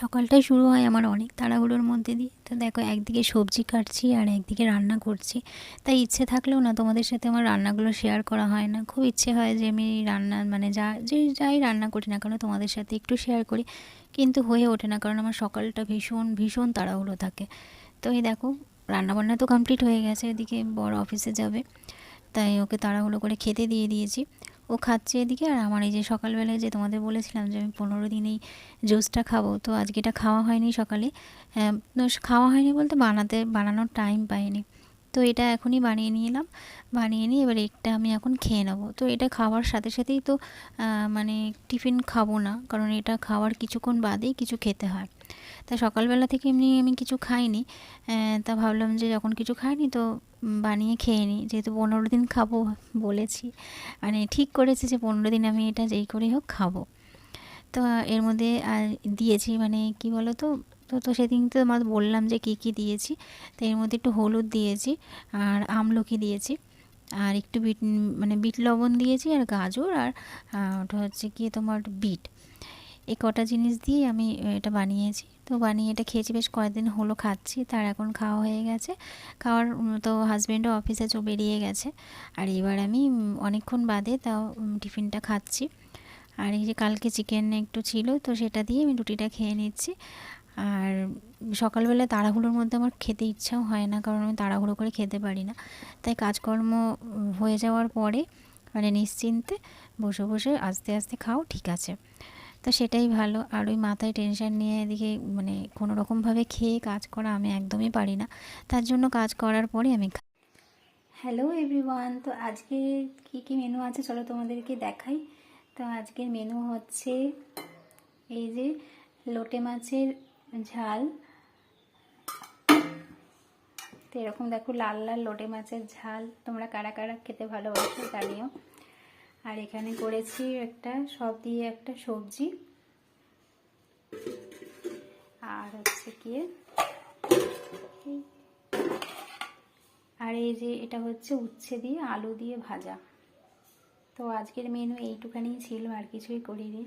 সকালটাই শুরু হয় আমার অনেক তাড়াহুড়োর মধ্যে দিয়ে। তো দেখো, একদিকে সবজি কাটছি আর একদিকে রান্না করছি। তাই ইচ্ছে থাকলেও না তোমাদের সাথে আমার রান্নাগুলো শেয়ার করা হয় না। খুব ইচ্ছে হয় যে আমি রান্না মানে যাই রান্না করি না কেন তোমাদের সাথে একটু শেয়ার করি, কিন্তু হয়ে ওঠে না, কারণ আমার সকালটা ভীষণ ভীষণ তাড়াহুড়ো থাকে। তো এই দেখো, রান্নাবান্না তো কমপ্লিট হয়ে গেছে, এদিকে বড় অফিসে যাবে, তাই ওকে তাড়াহুড়ো করে খেতে দিয়ে দিয়েছি। ও খাচ্ছে এদিকে, আর আমার এই যে সকালবেলায় যে তোমাদের বলেছিলাম যে আমি 15 দিন এই জুসটা খাবো, তো আজকে এটা খাওয়া হয়নি সকালে। তো খাওয়া হয়নি বলতে বানানোর টাইম পাইনি। তো এটা এখনই বানিয়ে নিয়ে এলাম, বানিয়ে নিয়ে এবার একটা আমি এখন খেয়ে নেবো। তো এটা খাওয়ার সাথে সাথেই তো মানে টিফিন খাবো না, কারণ এটা খাওয়ার কিছুক্ষণ বাদেই কিছু খেতে হয়। তা সকালবেলা থেকে এমনি আমি কিছু খাইনি। তা ভাবলাম যে যখন কিছু খাইনি তো বানিয়ে খেয়ে নিই, যেহেতু 15 দিন খাবো বলেছি, মানে ঠিক করেছি যে 15 দিন আমি এটা যেই করে হোক খাবো। তো এর মধ্যে দিয়েছি মানে কি বলো তো, তো সেদিন তো আমার বললাম যে কী কী দিয়েছি। তো এর মধ্যে একটু হলুদ দিয়েছি, আর আমলকি দিয়েছি, আর একটু মানে বিট লবণ দিয়েছি, আর গাজর, আর ওটা হচ্ছে কি তোমার বিট। এই কটা জিনিস দিয়ে আমি এটা বানিয়েছি। তো বানিয়ে এটা খেয়েছি, বেশ কয়েকদিন হলো খাচ্ছি, তার এখন খাওয়া হয়ে গেছে। খাওয়ার তো হাজব্যান্ডও অফিসে বেরিয়ে গেছে, আর এবার আমি অনেকক্ষণ বাদে তাও টিফিনটা খাচ্ছি। আর এই যে কালকে চিকেন একটু ছিল, তো সেটা দিয়ে আমি রুটিটা খেয়ে নিচ্ছি। আর সকালবেলা তাড়াহুড়োর মধ্যে আমার খেতে ইচ্ছাও হয় না, কারণ আমি তাড়াহুড়ো করে খেতে পারি না। তাই কাজকর্ম হয়ে যাওয়ার পরে মানে নিশ্চিন্তে বসে বসে আস্তে আস্তে খাও, ঠিক আছে। তো সেটাই ভালো। আর ওই মাথায় টেনশন নিয়ে এদিকে মানে কোনো রকমভাবে খেয়ে কাজ করা আমি একদমই পারি না। তার জন্য কাজ করার পরে আমি হ্যালো এভরিওয়ান, তো আজকে কি কি মেনু আছে চলো তোমাদেরকে দেখাই। তো আজকের মেনু হচ্ছে এই যে লোটে মাছের ঝাল। তো এরকম দেখো, লাল লাল লোটে মাছের ঝাল, তোমরা কারা কারা খেতে ভালোবাসো জানিও। আর এখানে করেছি একটা সব দিয়ে একটা সবজি, আর হচ্ছে কি, আর এই যে এটা হচ্ছে উচ্ছে দিয়ে আলু দিয়ে ভাজা। তো আজকের মেনু এইটুখানি ছিল, আর কিছুই করিনি।